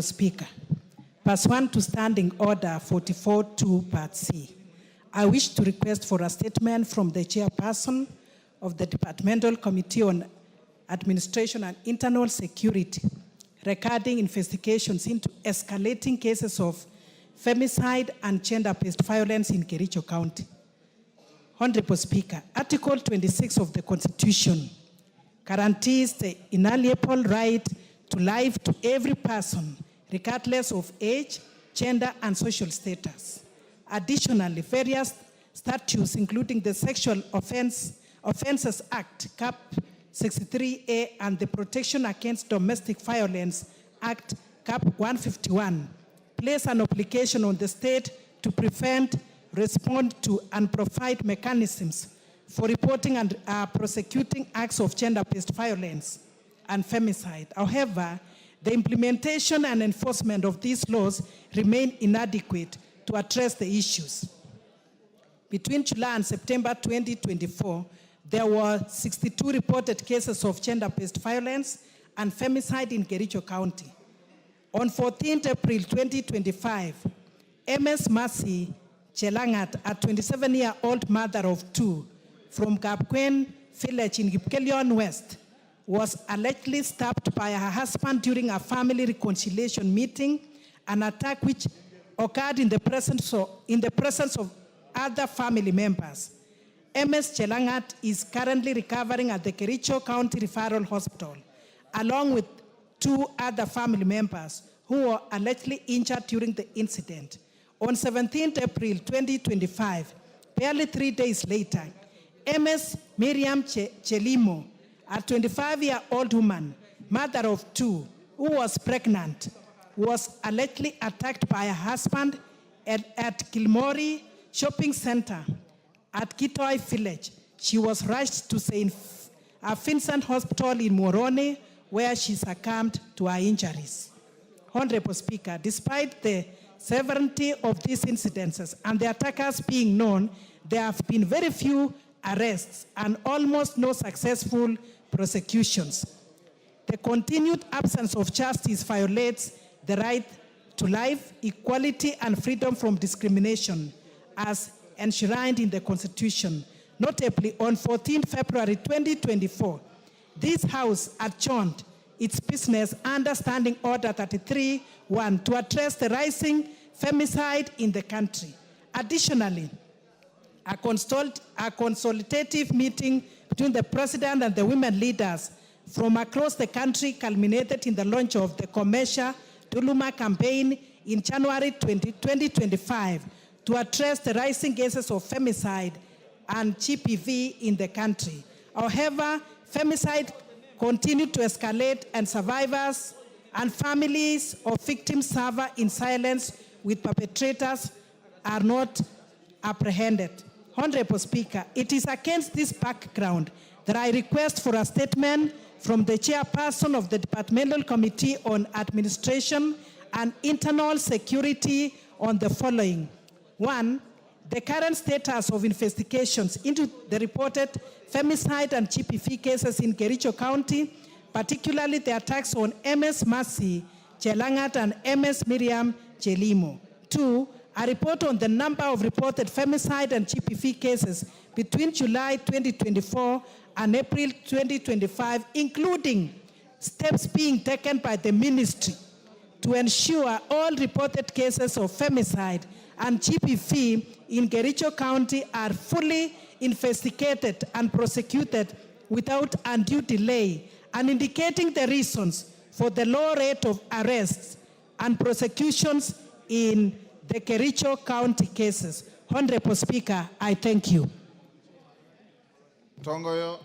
Speaker, pursuant to Standing Order 44.2 Part C, I wish to request for a statement from the Chairperson of the Departmental Committee on Administration and Internal Security regarding investigations into escalating cases of femicide and gender-based violence in Kericho County. Honorable Speaker, Article 26 of the Constitution guarantees the inalienable right to life to every person, regardless of age, gender, and social status. Additionally, various statutes, including the Sexual Offences Act, Cap 63A, and the Protection Against Domestic Violence Act, Cap 151, place an obligation on the state to prevent, respond to, and provide mechanisms for reporting and prosecuting acts of gender-based violence and femicide. However, the implementation and enforcement of these laws remain inadequate to address the issues. Between July and September 2024, there were 62 reported cases of gender-based violence and femicide in Kericho County. On 14th April 2025, MS Mercy Chelangat, a 27-year-old mother of two from Kapkwen village in Gipkelion West, was allegedly stabbed by her husband during a family reconciliation meeting, an attack which occurred in the presence of other family members. MS Chelangat is currently recovering at the Kericho County Referral Hospital, along with two other family members who were allegedly injured during the incident. On 17th April 2025, barely 3 days later, MS Miriam Chelimo, a 25-year-old woman, mother of two, who was pregnant, was allegedly attacked by her husband at Kilmori Shopping Center at Kitoi Village. She was rushed to St. Vincent Hospital in Moroni, where she succumbed to her injuries. Honorable Speaker, despite the severity of these incidences and the attackers being known, there have been very few arrests and almost no successful prosecutions. The continued absence of justice violates the right to life, equality, and freedom from discrimination as enshrined in the Constitution. Notably, on 14 February 2024, this House adjourned its business under Standing Order 33.1 to address the rising femicide in the country. Additionally, a consultative meeting between the President and the women leaders from across the country culminated in the launch of the Commercial Duluma campaign in January 2025 to address the rising cases of femicide and GBV in the country. However, femicide continued to escalate, and survivors and families of victims suffer in silence, with perpetrators are not apprehended. Honorable Speaker, it is against this background that I request for a statement from the Chairperson of the Departmental Committee on Administration and Internal Security on the following. 1, the current status of investigations into the reported femicide and GBV cases in Kericho County, particularly the attacks on MS Mercy Chelangat and MS Miriam Chelimo. 2, a report on the number of reported femicide and GBV cases between July 2024 and April 2025, including steps being taken by the ministry to ensure all reported cases of femicide and GBV in Kericho County are fully investigated and prosecuted without undue delay, and indicating the reasons for the low rate of arrests and prosecutions in the Kericho County cases. Honorable Speaker, I thank you. Tongoyo.